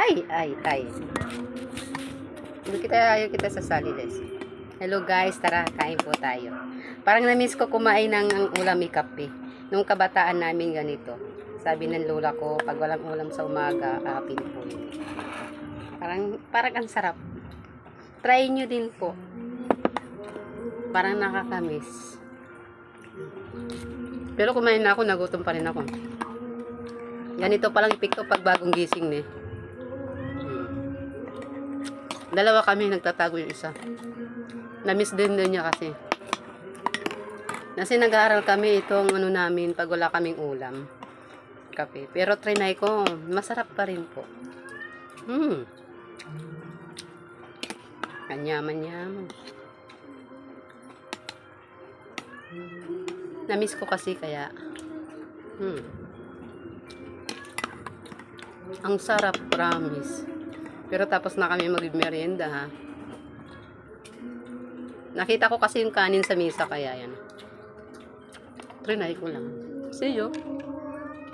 Ay. Ayaw kita sasali, Les. Hello guys, tara, kain po tayo. Parang na-miss ko kumain ng ulam kape. Nung kabataan namin ganito. Sabi ng lola ko, pag walang ulam sa umaga, apin po yun. Parang ang sarap. Try nyo din po. Parang nakakamiss. Pero kumain na ako, nagutom pa rin ako. Ganito palang epekto pag bagong gising eh. Dalawa kami, nagtatago yung isa. Na-miss din niya kasi. Kasi nag-aaral kami itong namin pag wala kaming ulam. Kape. Pero trinay ko, masarap pa rin po. Kanyaman-yaman. Na-miss ko kasi kaya. Ang sarap, promise. Pero tapos na kami mag-merienda ha. Nakita ko kasi yung kanin sa mesa kaya yan. Trinay ko lang. See you.